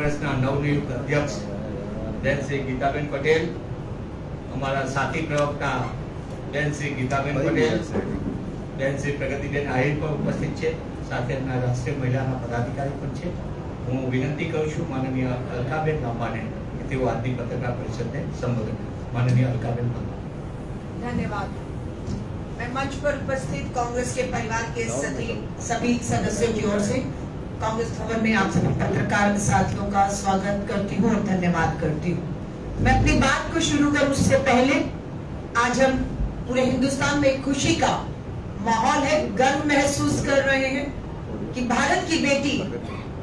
કોંગ્રેસના નવનિયુક્ત અધ્યક્ષ બેન શ્રી ગીતાબેન પટેલ, અમારા સાથી પ્રવક્તા બેન શ્રી ગીતાબેન પટેલ, બેન શ્રી પ્રગતિબેન આહિર પણ ઉપસ્થિત છે, સાથે એમના રાષ્ટ્રીય મહિલાના પદાધિકારી પણ છે. હું વિનંતી કરું છું માનનીય અલકાબેન લાંબાને કે તેઓ આજની પત્રકાર પરિષદને સંબોધન કરે. માનનીય अल्काबेन लांबा. धन्यवाद. मैं मंच पर उपस्थित कांग्रेस के परिवार के सभी सदस्यों की ओर से कांग्रेस भवन में आप सभी पत्रकार साथियों का स्वागत करती हूँ और धन्यवाद करती हूँ. मैं अपनी बात को शुरू करूँ उससे पहले आज हम पूरे हिंदुस्तान में एक खुशी का माहौल है, गर्व महसूस कर रहे हैं कि भारत की बेटी,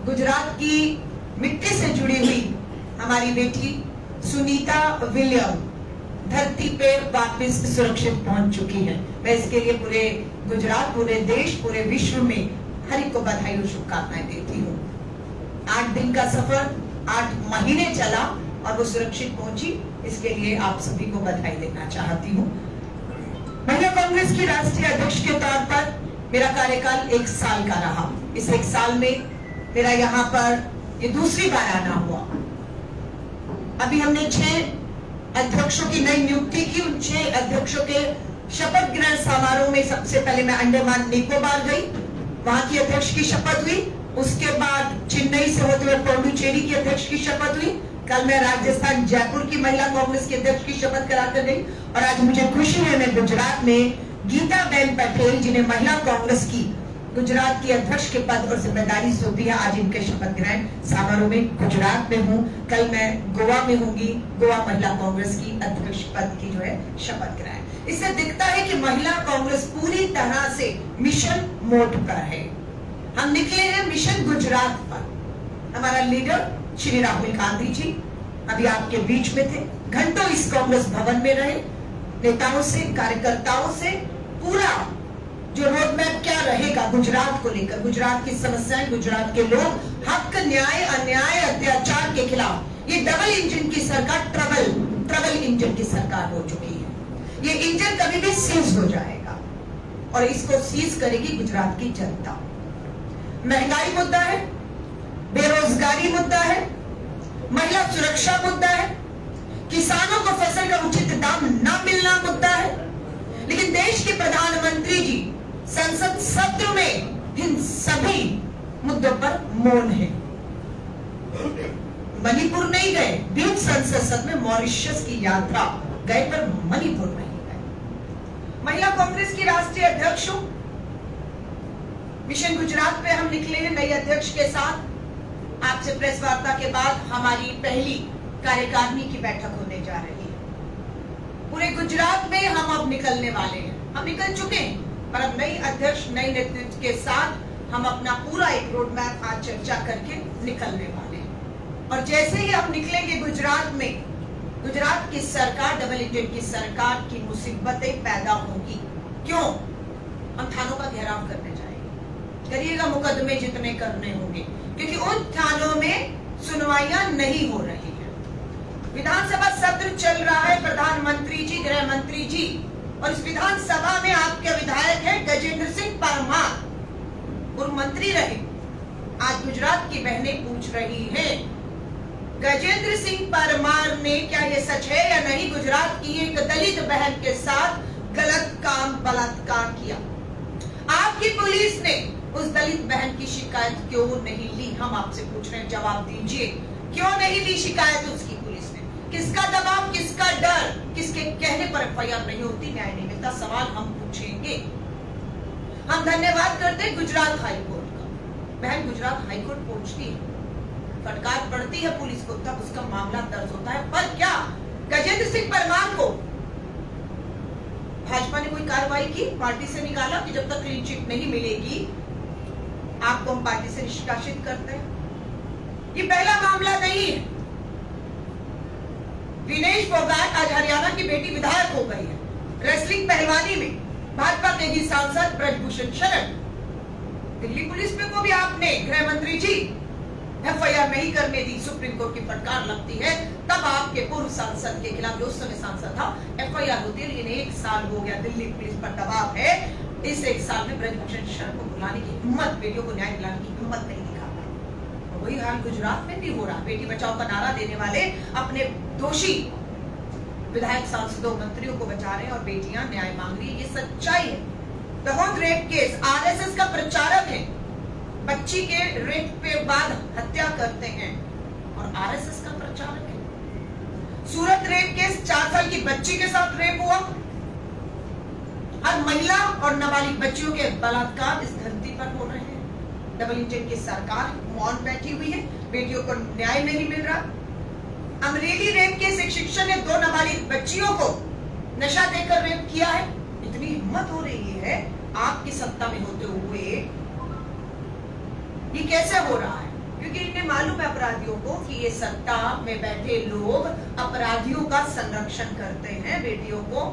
गुजरात की मिट्टी से जुड़ी हुई हमारी बेटी सुनीता विलियम धरती पे वापस सुरक्षित पहुंच चुकी है. मैं इसके लिए पूरे गुजरात, पूरे देश, पूरे विश्व में हर एक को बधाई और शुभकामनाएं देती हूँ. 8 दिन का सफर 8 महीने चला और वो सुरक्षित पहुंची, इसके लिए आप सभी को बधाई देना चाहती हूँ. महिला कांग्रेस की राष्ट्रीय अध्यक्ष के तौर पर मेरा कार्यकाल 1 साल का रहा. इस 1 साल में मेरा यहाँ पर ये दूसरी बार आना हुआ. अभी हमने 6 अध्यक्षों की नई नियुक्ति की. उन 6 अध्यक्षों के शपथ ग्रहण समारोह में सबसे पहले मैं अंडमान निकोबार गई, वहां की अध्यक्ष की शपथ हुई. उसके बाद चेन्नई से होते हुए पौंडुचेरी की अध्यक्ष की शपथ हुई. कल मैं राजस्थान जयपुर की महिला कांग्रेस की अध्यक्ष की शपथ कराकर गई और आज मुझे खुशी है मैं गुजरात में गीताबेन पटेल, जिन्हें महिला कांग्रेस की गुजरात की अध्यक्ष के पद और जिम्मेदारी सौंपी है, आज इनके शपथ ग्रहण समारोह में गुजरात में हूँ. कल मैं गोवा में होंगी, गोवा महिला कांग्रेस की अध्यक्ष पद की जो है शपथ ग्रहण. इससे दिखता है कि महिला कांग्रेस पूरी तरह से मिशन मोड पर है. हम निकले हैं मिशन गुजरात पर. हमारा लीडर श्री राहुल गांधी जी अभी आपके बीच में थे, घंटों इस कांग्रेस भवन में रहे, नेताओं से, कार्यकर्ताओं से पूरा जो रोड मैप क्या रहेगा गुजरात को लेकर, गुजरात की समस्याएं, गुजरात के लोग, हक, न्याय, अन्याय, अत्याचार के खिलाफ ये डबल इंजन की सरकार, ट्रबल इंजन की सरकार हो चुकी है. ये इंजन कभी भी सीज हो जाएगा और इसको सीज करेगी गुजरात की जनता. महंगाई मुद्दा है, बेरोजगारी मुद्दा है, महिला सुरक्षा मुद्दा है, किसानों को फसल का उचित दाम न मिलना मुद्दा है. लेकिन देश के प्रधानमंत्री जी संसद सत्र में इन सभी मुद्दों पर मौन है. मणिपुर नहीं गए, बीच संसद सत्र में मॉरिशस की यात्रा गए पर मणिपुर नहीं गए. महिला कांग्रेस की राष्ट्रीय अध्यक्ष हूं. मिशन गुजरात पे हम निकले हैं नई अध्यक्ष के साथ. आपसे प्रेस वार्ता के बाद हमारी पहली कार्यकारिणी की बैठक होने जा रही है. पूरे गुजरात में हम अब निकलने वाले हैं. हम निकल चुके हैं पर अब नई अध्यक्ष, नई नेतृत्व के साथ हम अपना पूरा एक रोड मैप आज चर्चा करके निकलने वाले हैं. और जैसे ही हम निकलेंगे गुजरात में, गुजरात की सरकार, डबल इंजन की सरकार की मुसीबतें पैदा होगी. क्यों? हम थानों का घेराव करने जाएंगे. करिएगा मुकदमे जितने करने होंगे, क्योंकि उन थानों में सुनवाइयां नहीं हो रही है. विधानसभा सत्र चल रहा है. प्रधानमंत्री जी, गृह मंत्री जी और इस विधानसभा में आपके विधायक हैं गजेंद्र सिंह परमार, पूर्व मंत्री रहे. आज गुजरात की बहनें पूछ रही हैं, गजेंद्र सिंह परमार ने क्या ये सच है या नहीं, गुजरात की एक दलित बहन के साथ गलत काम, बलात्कार किया. आपकी पुलिस ने उस दलित बहन की शिकायत क्यों नहीं ली? हम आपसे पूछ रहे हैं, जवाब दीजिए. क्यों नहीं ली शिकायत उसकी पुलिस ने? किसका दबाव, किसका डर, किसके कहने पर एफआईआर नहीं होती, न्याय नहीं मिलता? सवाल हम पूछेंगे. हम धन्यवाद करते हैं गुजरात हाईकोर्ट का. बहन गुजरात हाईकोर्ट पहुंचती है, फटकार पड़ती है पुलिस को, तब उसका मामला दर्ज होता है. पर क्या गजेंद्र सिंह परमार को भाजपा ने कोई कार्रवाई की, पार्टी से निकाला कि जब तक क्लीन चिट नहीं मिलेगी आपको हम पार्टी से निष्कासित करते हैं? ये पहला मामला नहीं है. विनेश फोगाट आज हरियाणा की बेटी विधायक हो गई है. रेसलिंग पहलवानी में भाजपा के ही सांसद ब्रजभूषण शरण. दिल्ली पुलिस पे को भी आपने, गृह मंत्री जी, एफआईआर नहीं करने दी. सुप्रीम कोर्ट की फटकार लगती है, तब आपके पूर्व सांसद के खिलाफ, जो उस समय सांसद था, एफआईआर होती है. लेकिन 1 साल हो गया, दिल्ली पुलिस पर दबाव है. इस 1 साल में ब्रजभूषण शरण को बुलाने की हिम्मत, बेटियों को न्याय दिलाने की हिम्मत नहीं दिखा पाई. वही हाल गुजरात में भी हो रहा। बेटी बचाओ का नारा देने वाले अपने दोषी विधायक, सांसदों, मंत्रियों को बचा रहे हैं और बेटियां न्याय मांग रही है। ये सच्चाई है। दहोद रेप केस, आरएसएस का प्रचारक है, बच्ची के रेप के बाद हत्या करते हैं और आरएसएस का प्रचारक है। सूरत रेप केस, 4 साल की बच्ची के साथ रेप हुआ। हर महिला और नाबालिग बच्चियों के बलात्कार इस धरती पर हो रहे हैं। डबल इंजन की सरकार मौन बैठी हुई है, बेटियों को न्याय नहीं मिल रहा। अमरेली रेप केस, एक शिक्षक ने 2 नाबालिग बच्चियों को नशा देकर रेप किया है। इतनी हिम्मत हो रही है आपकी सत्ता में होते हुए, ये कैसे हो रहा है? क्योंकि इन्हें मालूम है अपराधियों को कि ये सत्ता में बैठे लोग अपराधियों का संरक्षण करते हैं, बेटियों को,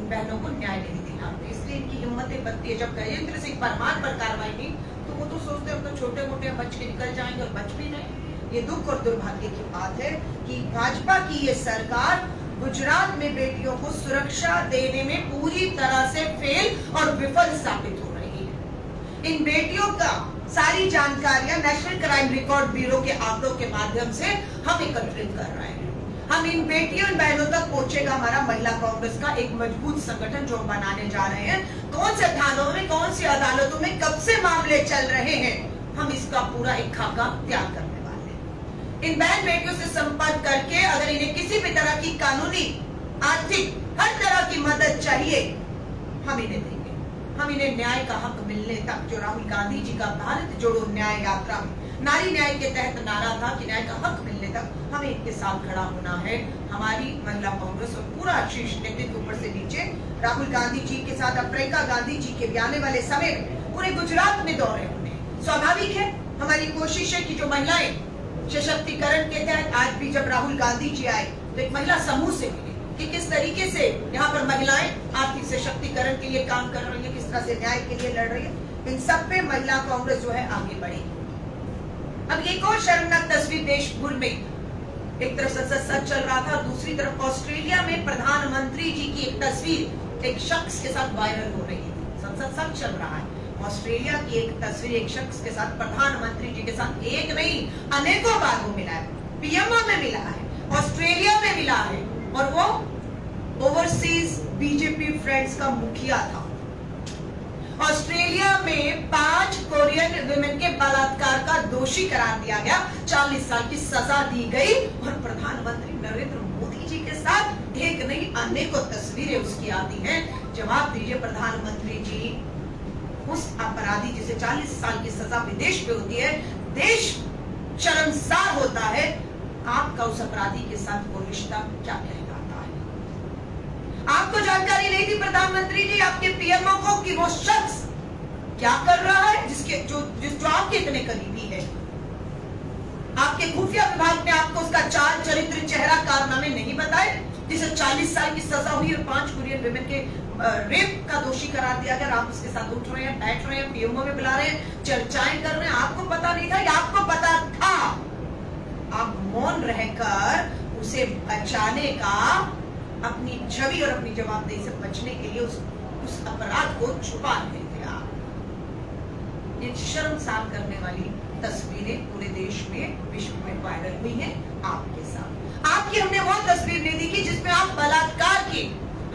बहनों को न्याय नहीं दिलाते, इसलिए इनकी हिम्मतें बनती है। जब गजेंद्र सिंह परमार पर कार्रवाई नहीं तो वो तो सोचते हैं तो छोटे मोटे बच के निकल जाएंगे, और बच भी नहीं। ये दुख और दुर्भाग्य की बात है कि भाजपा की ये सरकार गुजरात में बेटियों को सुरक्षा देने में पूरी तरह से फेल और विफल साबित हो रही है। इन बेटियों का सारी जानकारियां नेशनल क्राइम रिकॉर्ड ब्यूरो के आंकड़ों के माध्यम से हम एकत्रित कर रहे हैं। हम इन बेटियों और बहनों तक पहुंचेगा हमारा महिला कांग्रेस का एक मजबूत संगठन जो बनाने जा रहे हैं। कौन से थानों में, कौन सी अदालतों में कब से मामले चल रहे हैं, हम इसका पूरा एक खाका तैयार करने वाले हैं। इन बहन बेटियों से संपर्क करके अगर इन्हें किसी भी तरह की कानूनी, आर्थिक, हर तरह की मदद चाहिए, हम इन्हें देंगे। हम इन्हें न्याय का हक मिलने तक, जो राहुल गांधी जी का भारत जोड़ो न्याय यात्रा में नारी न्याय के तहत नारा था कि न्याय का हक मिलने तक हमें इनके साथ खड़ा होना है। हमारी महिला कांग्रेस और पूरा शीर्ष नेतृत्व ऊपर से नीचे राहुल गांधी जी के साथ अब प्रियंका गांधी जी के भी आने वाले समय में पूरे गुजरात में दौरे होंगे। स्वाभाविक है, हमारी कोशिश है कि जो महिलाएं सशक्तिकरण के तहत, आज भी जब राहुल गांधी जी आए तो एक महिला समूह से मिले कि किस तरीके से यहाँ पर महिलाएं आर्थिक सशक्तिकरण के लिए काम कर रही है, किस तरह से न्याय के लिए लड़ रही है। इन सब पे महिला कांग्रेस जो है आगे बढ़ेगी। अब एक और शर्मनाक तस्वीर देश भर में, एक तरफ संसद सच चल रहा था, दूसरी तरफ ऑस्ट्रेलिया में प्रधानमंत्री जी की एक तस्वीर एक शख्स के साथ वायरल हो रही है। संसद सच चल रहा है, ऑस्ट्रेलिया की एक तस्वीर एक शख्स के साथ, प्रधानमंत्री जी के साथ एक नहीं अनेकों बार वो मिला है, पीएमओ में मिला है, ऑस्ट्रेलिया में मिला है, और वो ओवरसीज बीजेपी फ्रेंड्स का मुखिया था। ऑस्ट्रेलिया में 5 कोरियन विमेन के बलात्कार का दोषी करार दिया गया, 40 साल की सजा दी गई, और प्रधानमंत्री नरेंद्र मोदी जी के साथ एक नहीं अनेकों तस्वीरें उसकी आती हैं। जवाब दीजिए प्रधानमंत्री जी, उस अपराधी जिसे 40 साल की सजा विदेश में होती है, देश शर्मसार होता है, आपका उस अपराधी के साथ वो रिश्ता क्या कहलाता है? आपको जानकारी नहीं थी प्रधानमंत्री जी, आपके पीएमओ को, कि वो शख्स क्या कर रहा है जिसके जो आपके इतने करीबी है? आपके खुफिया विभाग ने आपको उसका चाल, चरित्र, चेहरा, कारनामे नहीं बताए, जिसे 40 साल की सजा हुई और 5 कोरियन विमेन के रेप का दोषी करार दिया गया। आप उसके साथ उठ रहे हैं, बैठ रहे हैं, पीएमओ में बुला रहे हैं, चर्चाएं कर रहे हैं। आपको पता नहीं था या आपको पता था? आप मौन रहकर उसे बचाने का, अपनी छवि और अपनी जवाबदेही से बचने के लिए उस अपराध को छुपा रहे थे आप। ये शर्मसार करने वाली तस्वीरें पूरे देश में, विश्व में वायरल हुई हैं आपके साथ। आपकी हमने वो तस्वीर नहीं देखी जिसमें आप बलात्कार की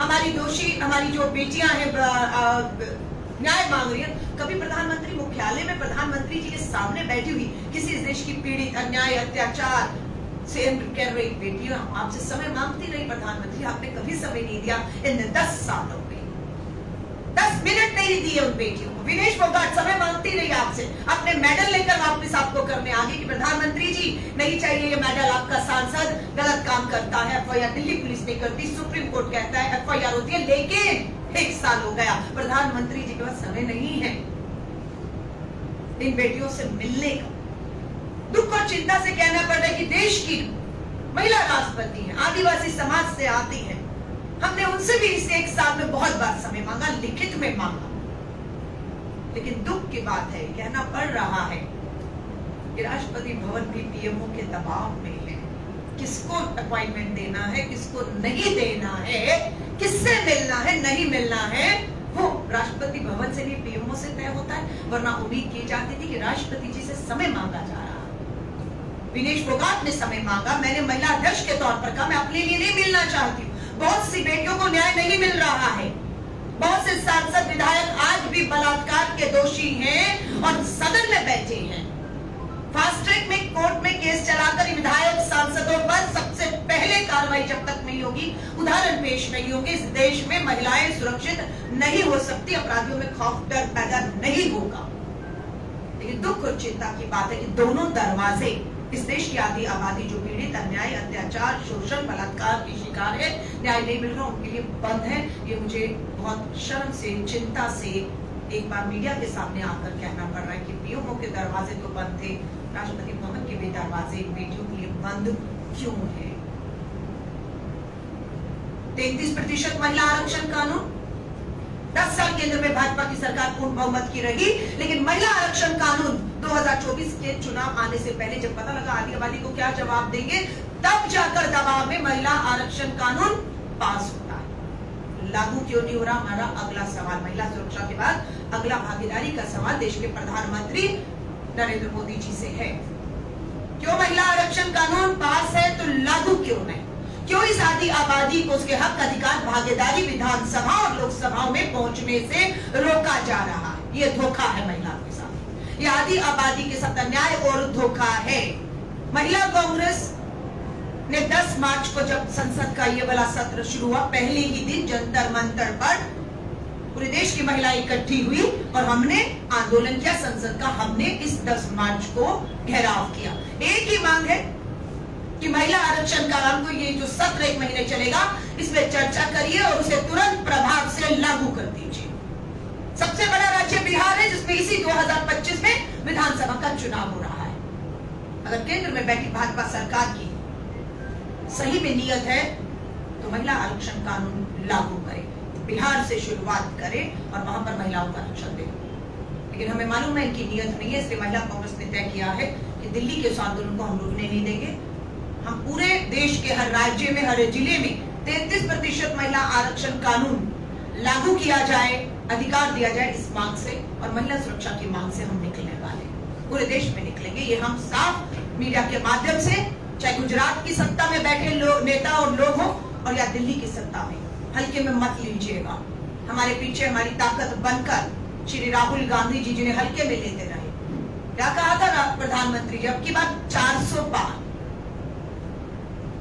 हमारी दोषी, हमारी जो बेटियां हैं न्याय मांग रही है। कभी प्रधानमंत्री मुख्यालय में प्रधानमंत्री जी के सामने बैठी हुई किसी देश की पीड़ित, अन्याय, अत्याचार से कह रही बेटियां आपसे समय मांगती रही? प्रधानमंत्री आपने कभी समय नहीं दिया इन 10 सालों में, 10 मिनट नहीं दिए उन बेटियों को। विनेश फोगाट समय मांगती रही आपसे, अपने मेडल लेकर वापस आपको करने आगे कि प्रधानमंत्री जी नहीं चाहिए ये मेडल, आपका सांसद गलत काम करता है, एफआईआर दिल्ली पुलिस नहीं करती, सुप्रीम कोर्ट कहता है एफआईआर होती है, लेकिन 1 साल हो गया, प्रधानमंत्री जी के पास समय नहीं है इन बेटियों से मिलने का। दुख और चिंता से कहना पड़ रहा है कि देश की महिला राष्ट्रपति हैं, आदिवासी समाज से आती हैं, हमने उनसे भी इस 1 साल में बहुत बार समय मांगा, लिखित में मांगा, लेकिन दुख की बात है, कहना पड़ रहा है कि राष्ट्रपति भवन भी पीएमओ के दबाव में है। किसको अपॉइंटमेंट देना है, किसको नहीं देना है, किससे मिलना है, नहीं मिलना है, वो राष्ट्रपति भवन से नहीं पीएमओ से तय होता है। वरना उम्मीद की जाती थी कि राष्ट्रपति जी से समय मांगा जा रहा है, विनेश फोगाट ने समय मांगा, मैंने महिला अध्यक्ष के तौर पर कहा मैं अपने लिए नहीं मिलना चाहती हूँ। बहुत सी बेटियों को न्याय नहीं मिल रहा है। बहुत से सांसद विधायक आज भी बलात्कार के दोषी हैं और सदन में बैठे हैं। फास्ट ट्रैक में कोर्ट में केस चलाकर विधायक सांसदों पर सबसे पहले कार्रवाई जब तक नहीं होगी, उदाहरण पेश नहीं होंगे, इस देश में महिलाएं सुरक्षित नहीं हो सकती, अपराधियों में खौफ डर पैदा नहीं होगा। लेकिन दुख और चिंता की बात है कि दोनों दरवाजे इस देश की आधी आबादी जो पीड़ित अन्याय, अत्याचार, शोषण, बलात्कार की शिकार है, न्याय नहीं मिल रहा, उनके लिए बंद है। ये मुझे बहुत शर्म से, चिंता से एक बार मीडिया के सामने आकर कहना पड़ रहा है कि पीएमओ के दरवाजे तो बंद थे, राष्ट्रपति भवन के भी दरवाजे बेटियों के लिए बंद क्यों है? 33% महिला आरक्षण कानून, 10 साल केंद्र में भाजपा की सरकार पूर्ण बहुमत की रही, लेकिन महिला आरक्षण कानून 2024 के चुनाव आने से पहले जब पता लगा आधी आबादी को क्या जवाब देंगे, तब जाकर दबाव में महिला आरक्षण कानून पास होता है। लागू क्यों नहीं हो रहा? हमारा अगला सवाल। महिला सुरक्षा के बाद अगला भागीदारी का सवाल देश के प्रधानमंत्री नरेंद्र मोदी जी से है। क्यों महिला आरक्षण कानून पास है तो लागू क्यों नहीं? क्यों इस आधी आबादी को उसके हक, अधिकार, भागीदारी विधानसभा और लोकसभाओं में पहुंचने से रोका जा रहा है? ये धोखा है महिला के साथ, ये आधी आबादी के साथ अन्याय और धोखा है। महिला कांग्रेस ने 10 मार्च को जब संसद का ये वाला सत्र शुरू हुआ, पहले ही दिन जंतर मंतर पर पूरे देश की महिलाएं इकट्ठी हुई और हमने आंदोलन किया संसद का। हमने इस 10 मार्च को घेराव किया। एक ही मांग है कि महिला आरक्षण कानून को, ये जो सत्र 1 महीने चलेगा, इसमें चर्चा करिए और उसे तुरंत प्रभाव से लागू कर दीजिए। सबसे बड़ा राज्य बिहार है जिसमें इसी 2025 में विधानसभा का चुनाव हो रहा है। अगर केंद्र में बैठी भाजपा सरकार की सही में नियत है तो महिला आरक्षण कानून लागू करे, बिहार से शुरुआत करे और वहां पर महिलाओं का आरक्षण दे। लेकिन हमें मालूम है इनकी नियत नहीं है, इसलिए महिला कांग्रेस ने तय किया है कि दिल्ली के उस आंदोलन को हम रुकने नहीं देंगे। हम पूरे देश के हर राज्य में, हर जिले में 33% महिला आरक्षण कानून लागू किया जाए, अधिकार दिया जाए, इस मांग से और महिला सुरक्षा की मांग से हम निकलने वाले, पूरे देश में निकलेंगे। ये हम साफ मीडिया के माध्यम से, चाहे गुजरात की सत्ता में बैठे लोग, नेता और लोग हो, और या दिल्ली की सत्ता में, हल्के में मत लीजिएगा। हमारे पीछे हमारी ताकत बनकर श्री राहुल गांधी जी, जिन्हें हल्के में लेते रहे। क्या कहा था प्रधानमंत्री जी? अब की बात 400 पार,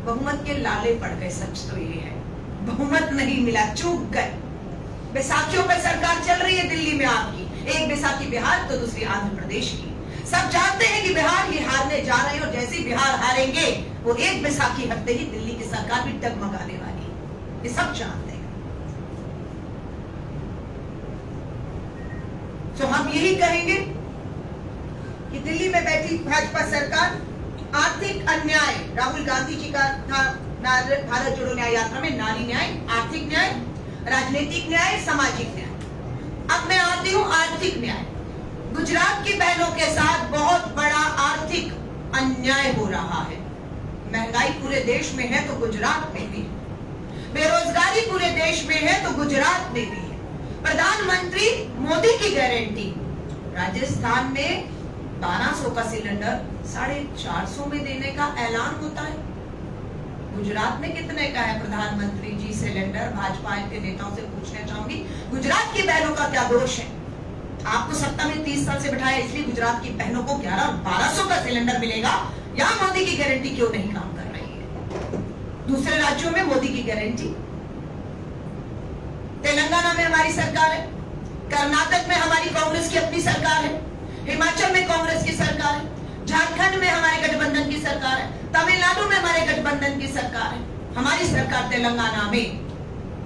बहुमत के लाले पड़ गए। सच तो ये है, बहुमत नहीं मिला, चूक गए। बैसाखियों पर सरकार चल रही है दिल्ली में आपकी, एक बैसाखी बिहार तो दूसरी आंध्र प्रदेश की। सब जानते हैं कि बिहार ही हारने जा रहे हैं और जैसे ही बिहार हारेंगे, वो एक बैसाखी हटते ही दिल्ली की सरकार भी डगमगाने वाली है। ये सब जानते हैं। तो हम यही कहेंगे कि दिल्ली में बैठी भाजपा सरकार आर्थिक अन्याय, राहुल गांधी जी का था भारत जोड़ो न्याय यात्रा में, नारी न्याय, आर्थिक न्याय, राजनीतिक न्याय, सामाजिक न्याय। अब मैं आती हूँ आर्थिक न्याय। गुजरात की बहनों के साथ बहुत बड़ा आर्थिक अन्याय हो रहा है। महंगाई पूरे देश में है तो गुजरात में भी, बेरोजगारी पूरे देश में है तो गुजरात में भी है। प्रधानमंत्री मोदी की गारंटी, राजस्थान में 1200 का सिलेंडर 450 में देने का ऐलान होता है। गुजरात में कितने का है प्रधानमंत्री जी सिलेंडर? भाजपा के नेताओं से पूछना चाहूंगी, गुजरात की बहनों का क्या दोष है? आपको सत्ता में 30 साल से बिठाया, इसलिए गुजरात की बहनों को 1100-1200 का सिलेंडर मिलेगा। यहाँ मोदी की गारंटी क्यों नहीं काम कर रही है? दूसरे राज्यों में मोदी की गारंटी, तेलंगाना में हमारी सरकार है, कर्नाटक में हमारी कांग्रेस की अपनी सरकार है, हिमाचल में कांग्रेस की सरकार है, झारखंड में हमारे गठबंधन की सरकार है, तमिलनाडु में हमारे गठबंधन की सरकार है, हमारी सरकार तेलंगाना में,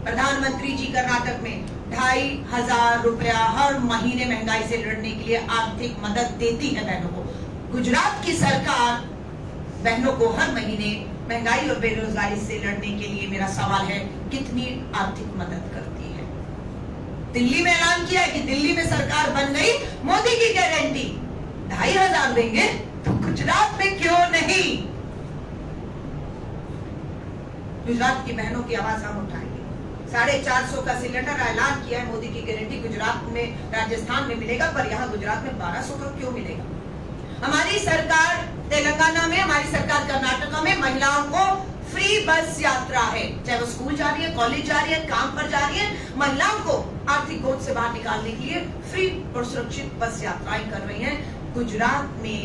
प्रधानमंत्री जी कर्नाटक में 2500 रुपया हर महीने महंगाई से लड़ने के लिए आर्थिक मदद देती है बहनों को। गुजरात की सरकार बहनों को हर महीने महंगाई और बेरोजगारी से लड़ने के लिए, मेरा सवाल है, कितनी आर्थिक मदद करती है? दिल्ली में ऐलान किया है कि दिल्ली में सरकार बन गई, मोदी की गारंटी 2500 देंगे, तो गुजरात में क्यों नहीं? गुजरात की बहनों की आवाज हम उठाएंगे। 450 का सिलेंडर ऐलान किया है, मोदी की गारंटी गुजरात में, राजस्थान में मिलेगा, पर यहाँ गुजरात में 1200 का क्यों मिलेगा? हमारी सरकार तेलंगाना में, हमारी सरकार कर्नाटका में महिलाओं को फ्री बस यात्रा है, चाहे वो स्कूल जा रही है, कॉलेज जा रही है, काम पर जा रही है, महिलाओं को आर्थिक बोझ से बाहर निकालने के लिए फ्री और सुरक्षित बस यात्राएं कर रही हैं। गुजरात में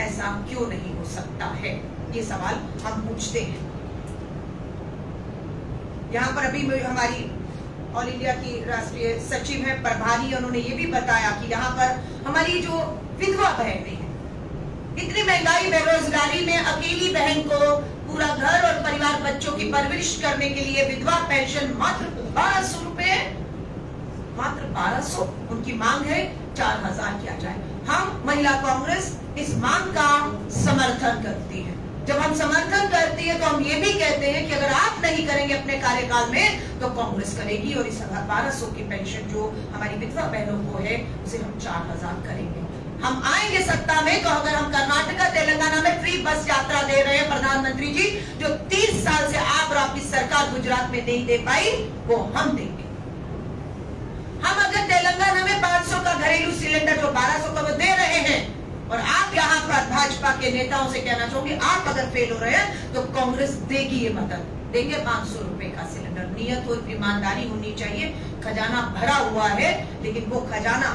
ऐसा क्यों नहीं हो सकता है, ये सवाल हम पूछते हैं। यहाँ पर अभी हमारी ऑल इंडिया की राष्ट्रीय सचिव है प्रभारी, उन्होंने ये भी बताया कि यहाँ पर हमारी जो विधवा बहनें हैं, इतनी महंगाई बेरोजगारी में अकेली बहन को पूरा घर और परिवार बच्चों की परवरिश करने के लिए विधवा पेंशन मात्र 1200 रुपए, मात्र 1200। उनकी मांग है 4000 किया जाए। हम महिला कांग्रेस इस मांग का समर्थन करती है। जब हम समर्थन करती है तो हम ये भी कहते हैं कि अगर आप नहीं करेंगे अपने कार्यकाल में तो कांग्रेस करेगी, और इस 1200 की पेंशन जो हमारी विधवा बहनों को है उसे हम 4000 करेंगे। हम आएंगे सत्ता में तो अगर हम कर्नाटका तेलंगाना में फ्री बस यात्रा दे रहे हैं प्रधानमंत्री जी, जो 30 साल से आप और आपकी सरकार गुजरात में नहीं दे पाई, वो हम देंगे। हम अगर तेलंगाना में 500 का घरेलू सिलेंडर जो 1200 का वो दे रहे हैं, और आप यहाँ पर भाजपा के नेताओं से कहना चाहूंगी, आप अगर फेल हो रहे हैं तो कांग्रेस देगी ये मदद, देंगे 500 रुपए का सिलेंडर। नियत और ईमानदारी होनी चाहिए। खजाना भरा हुआ है, लेकिन वो खजाना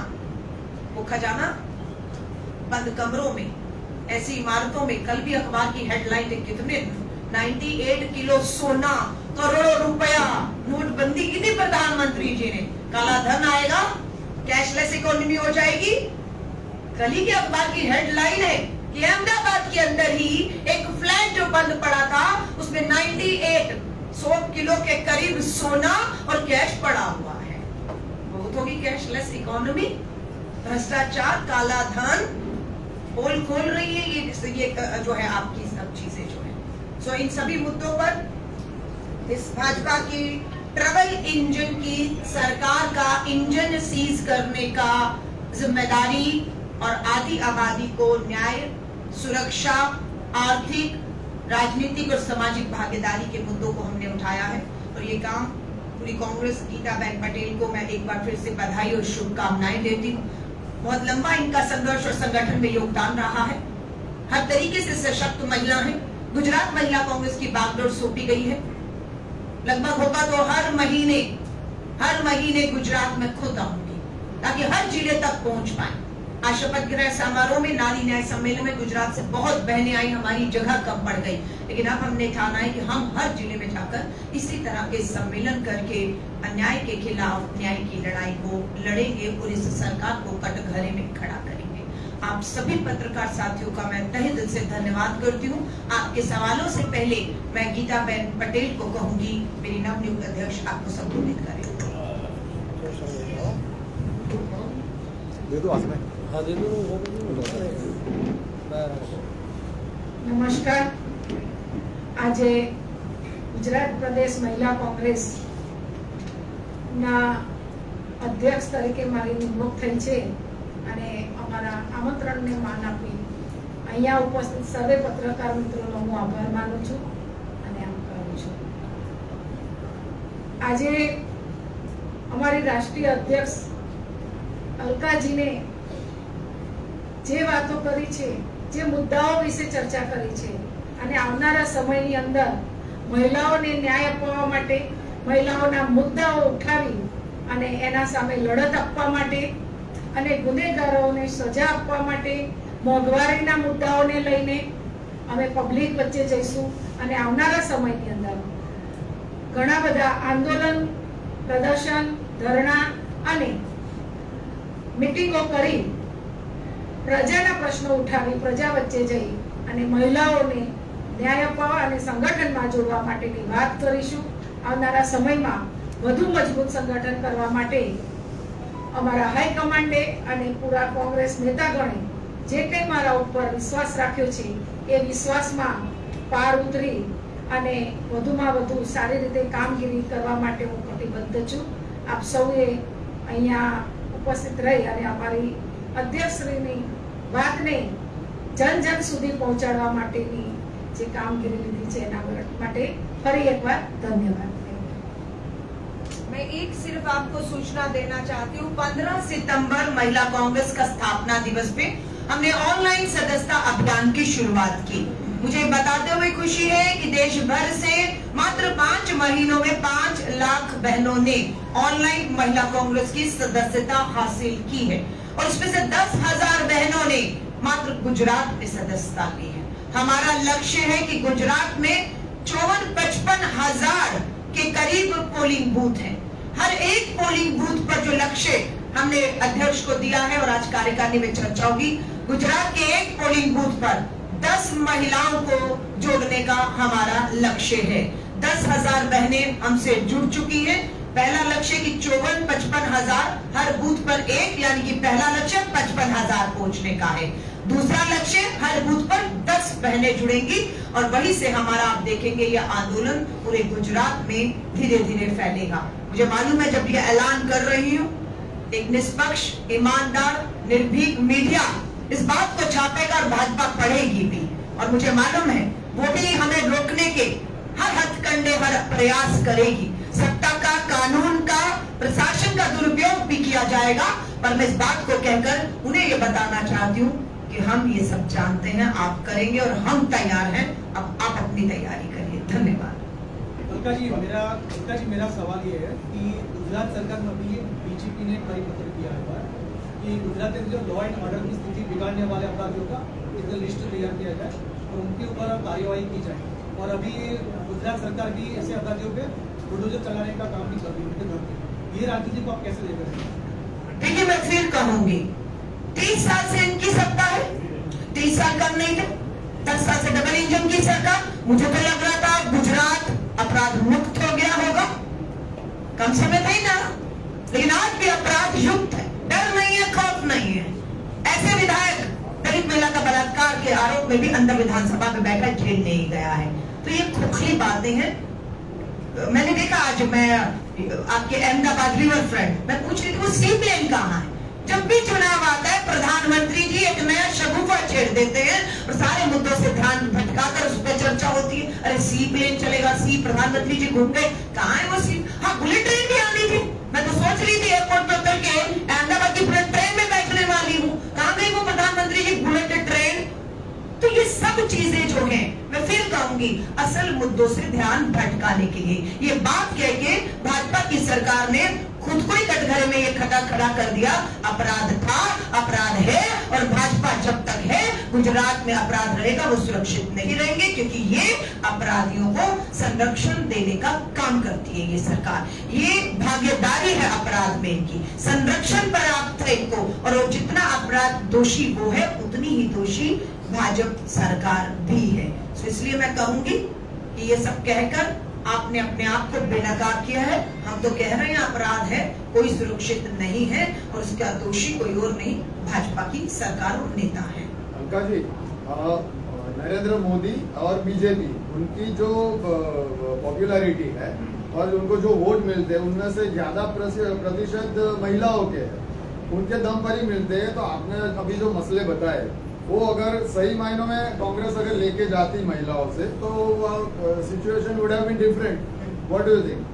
बंद कमरों में, ऐसी इमारतों में। कल भी अखबार की हेडलाइन थी, कितने 98 किलो सोना, करोड़ों रुपया, नोटबंदी की थी प्रधानमंत्री जी ने। काला धन आएगा, कैशलेस इकोनॉमी हो जाएगी। कल ही के अखबार की हेडलाइन है कि अहमदाबाद के अंदर ही एक फ्लैट जो बंद पड़ा था, उसमें 100 किलो के करीब सोना और कैश पड़ा हुआ है। बहुत होगी कैशलेस इकोनॉमी। भ्रष्टाचार, काला धन पोल खोल रही है ये जो है आपकी सब चीजें जो है। सो इन सभी मुद्दों पर इस भाजपा की ट्रबल इंजन की सरकार का इंजन सीज करने का जिम्मेदारी और आधी आबादी को न्याय, सुरक्षा, आर्थिक, राजनीतिक और सामाजिक भागीदारी के मुद्दों को हमने उठाया है। और ये काम पूरी कांग्रेस, गीताबेन पटेल को मैं एक बार फिर से बधाई और शुभकामनाएं देती हूँ। बहुत लंबा इनका संघर्ष और संगठन में योगदान रहा है। हर तरीके से सशक्त महिला है। गुजरात महिला कांग्रेस की बागडोर सौंपी गई है। लगभग होगा तो हर महीने गुजरात में खुद आऊंगी, ताकि हर जिले तक पहुंच पाए। आज शपथ ग्रहण समारोह में, नारी न्याय सम्मेलन में गुजरात से बहुत बहनें आई, हमारी जगह कम पड़ गई, लेकिन अब हमने ठाना है कि हम हर जिले में जाकर इसी तरह के सम्मेलन करके अन्याय के खिलाफ न्याय की लड़ाई को लड़ेंगे और इस सरकार को कटघरे में खड़ा करेंगे। आप सभी पत्रकार साथियों का मैं तहे दिल से धन्यवाद करती हूँ। आपके सवालों से पहले मैं गीताबेन पटेल को कहूंगी, मेरी नवनियुक्त अध्यक्ष आपको संबोधित करें। નમસ્કાર। આજે ગુજરાત પ્રદેશ મહિલા કોંગ્રેસ ના અધ્યક્ષ તરીકે મારી નિમણૂક થઈ છે અને અમારા આમંત્રણને માન આપી અહીંયા ઉપસ્થિત સર્વે પત્રકાર મિત્રોનો હું આભાર માનું છું અને આમ કરું છું। આજે અમારી રાષ્ટ્રીય અધ્યક્ષ અલકાજીને જે વાતો કરી છે, જે મુદ્દાઓ વિશે ચર્ચા કરી છે અને આવનારા સમયની અંદર મહિલાઓને ન્યાય અપાવવા માટે, મહિલાઓના મુદ્દાઓ ઉઠાવી અને એના સામે લડત આપવા માટે અને ગુનેગારોને સજા આપવા માટે મોંઘવારીના મુદ્દાઓને લઈને અમે પબ્લિક વચ્ચે જઈશું અને આવનારા સમયની અંદર ઘણા બધા આંદોલન, પ્રદર્શન, ધરણા અને મીટિંગો કરી પ્રજાના પ્રશ્નો ઉઠાવી પ્રજા વચ્ચે જઈ અને મહિલાઓને ન્યાય અપાવવા અને સંગઠનમાં જોડવા માટેની વાત કરીશું। આવનારા સમયમાં વધુ મજબૂત સંગઠન કરવા માટે અમારા હાઈકમાન્ડે અને પૂરા કોંગ્રેસ નેતાગણે જે કંઈ મારા ઉપર વિશ્વાસ રાખ્યો છે એ વિશ્વાસમાં પાર ઉતરી અને વધુમાં વધુ સારી રીતે કામગીરી કરવા માટે હું કટિબદ્ધ છું। આપ સૌએ અહીંયા ઉપસ્થિત રહી અને અમારી અધ્યક્ષશ્રીની વાતને જન જન સુધી પહોંચાડવા માટેની જે કામગીરી લીધી છે એના માટે ફરી એકવાર ધન્યવાદ। मैं एक सिर्फ आपको सूचना देना चाहती हूँ, 15 सितंबर महिला कांग्रेस का स्थापना दिवस पे हमने ऑनलाइन सदस्यता अभियान की शुरुआत की। मुझे बताते हुए खुशी है कि देश भर से मात्र 5 महीनों में 5 लाख बहनों ने ऑनलाइन महिला कांग्रेस की सदस्यता हासिल की है और इसमें से 10,000 बहनों ने मात्र गुजरात में सदस्यता ली है। हमारा लक्ष्य है कि गुजरात में 54-55 हजार के करीब पोलिंग बूथ हैं। हर एक पोलिंग बूथ पर जो लक्ष्य हमने अध्यक्ष को दिया है और आज कार्यकारिणी में चर्चा होगी, गुजरात के एक पोलिंग बूथ पर 10 महिलाओं को जोड़ने का हमारा लक्ष्य है। 10,000 बहनें हमसे जुड़ चुकी हैं। पहला लक्ष्य कि 54-55 हजार हर बूथ पर एक, यानी कि पहला लक्ष्य 55,000 पहुंचने का है। दूसरा लक्ष्य हर बूथ पर 10 बहनें जुड़ेंगी और वहीं से हमारा आप देखेंगे यह आंदोलन पूरे गुजरात में धीरे धीरे फैलेगा। मुझे मालूम है जब यह ऐलान कर रही हूँ, एक निष्पक्ष, ईमानदार, निर्भीक मीडिया इस बात को छापेगा और भाजपा पढ़ेगी भी। और मुझे मालूम है वोटिंग हमें रोकने के हर हथकंडे, हर प्रयास करेगी। सत्ता का, कानून का, प्रशासन का दुरुपयोग भी किया जाएगा, पर मैं इस बात को कहकर उन्हें ये बताना चाहती हूँ कि हम ये सब जानते हैं, आप करेंगे और हम तैयार हैं। अब आप अपनी तैयारी करिए। धन्यवाद। अलका जी मेरा सवाल ये है कि गुजरात सरकार में अभी बीजेपी ने परिपत्र किया हुआ है कि गुजरात में जो लॉ एंड ऑर्डर की स्थिति बिगाड़ने वाले अपराधियों का एक लिस्ट तैयार किया जाए और उनके ऊपर कार्यवाही की जाए। और अभी गुजरात सरकार भी ऐसे अपराधियों पे बुलडोजर चलाने का काम भी कर रही है उनके घर पे। ये राजनीति को आप कैसे देख रहे हैं? देखिए, मैं फिर कहूंगी, 30 साल से इनकी सत्ता है, 30 साल कम नहीं थे, 10 साल से डबल इंजन की सरकार। मुझे तो लग रहा था गुजरात अपराध मुक्त हो गया होगा, कम समय था ही ना, लेकिन आज भी अपराध युक्त है। डर नहीं है, खौफ नहीं है। ऐसे विधायक दलित महिला का बलात्कार के आरोप में भी अंदर विधानसभा में बैठा जेल नहीं गया है। तो ये खोखली बातें हैं। मैंने देखा आज, मैं आपके अहमदाबाद रिवर फ्रंट, मैं पूछ रही थी वो सी प्लेन कहाँ है। जब भी चुनाव आता है प्रधानमंत्री जी एक नया शगुफा छेड़ देते हैं और सारे मुद्दों से ध्यान भटकाकर उस पर चर्चा होती है। अरे सी प्लेन चलेगा, सी प्रधानमंत्री जी घूम गए, कहाँ है वो सी? हाँ, बुलेट ट्रेन भी आनी थी। मैं तो सोच रही थी एयरपोर्ट पर उतर के अहमदाबाद की बुलेट ट्रेन में बैठने वाली हूँ, कहाँ गई वो प्रधानमंत्री जी बुलेट ट्रेन? तो ये सब चीजें जो हैं, मैं फिर कहूंगी, असल मुद्दों से ध्यान भटकाने के लिए ये बात कह के भाजपा की सरकार ने खुद को ही कटघरे में ये खड़ा कर दिया। अपराध था, अपराध है, और भाजपा जब तक है गुजरात में अपराध रहेगा, वो सुरक्षित नहीं रहेंगे, क्योंकि ये अपराधियों को संरक्षण देने का काम करती है ये सरकार। ये भागीदारी है अपराध में इनकी, संरक्षण पर्याप्त है इनको, और वो जितना अपराध दोषी वो है उतनी ही दोषी भाजपा सरकार भी है। तो इसलिए मैं कहूंगी कि ये सब कहकर आपने अपने आप को बेनकाब किया है। हम तो कह रहे हैं अपराध है, कोई सुरक्षित नहीं है, और उसका दोषी कोई और नहीं, भाजपा की सरकार और नेता है। अलका जी, नरेंद्र मोदी और बीजेपी, उनकी जो पॉपुलैरिटी है और उनको जो वोट मिलते हैं उनमें से ज्यादा प्रतिशत महिलाओं के हैं, उनके दम पर ही मिलते हैं। तो आपने अभी जो मसले बताए वो अगर सही मायनों में कांग्रेस अगर लेके जाती महिलाओं से तो situation would have been different. What do you think?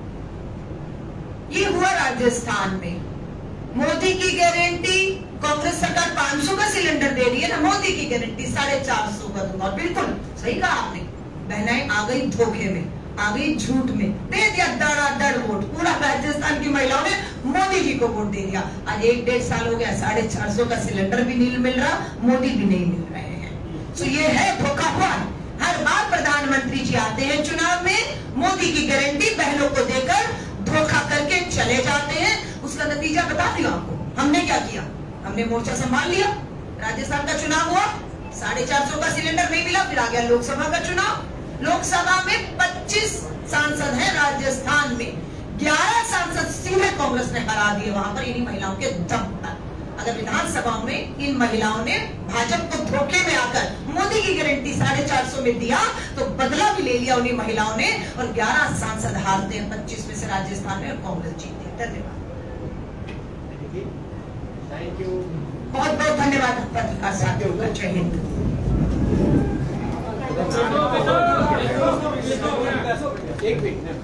ये हुआ राजस्थान में, मोदी की गारंटी, कांग्रेस सरकार 500 का सिलेंडर दे रही है ना, मोदी की गारंटी 450 का दूंगा। बिल्कुल सही कहा आपने, बहनाएं आ गई धोखे में, आ गई झूठ में, दे दिया धड़ाधड़ वोट। पूरा राजस्थान की महिलाओं ने मोदी जी को वोट दे दिया। आज 1-1.5 साल हो गया, 450 का सिलेंडर भी नहीं मिल रहा, मोदी भी नहीं मिल रहे हैं। तो ये है धोखा हुआ। हर बार प्रधानमंत्री जी आते हैं चुनाव में, मोदी की गारंटी बहनों को देकर धोखा करके चले जाते हैं। उसका नतीजा बता दिया आपको। हमने क्या किया? हमने मोर्चा संभाल लिया। राजस्थान का चुनाव हुआ, 450 का सिलेंडर नहीं मिला, फिर आ गया लोकसभा का चुनाव। लोकसभा में 25 सांसद हैं, राजस्थान में 11 सांसद सीधे कांग्रेस ने हरा दिए वहां पर, इन्हीं महिलाओं के दम पर। अगर विधानसभा में इन महिलाओं ने भाजपा को धोखे में आकर मोदी की गारंटी 450 में दिया तो बदला भी ले लिया उन्हीं महिलाओं ने, और 11 सांसद हारते हैं 25 में से राजस्थान में, और कांग्रेस जीती। धन्यवाद, थैंक यू, बहुत बहुत धन्यवाद पत्रकार साथियों का। जय हिंद। एक मिनट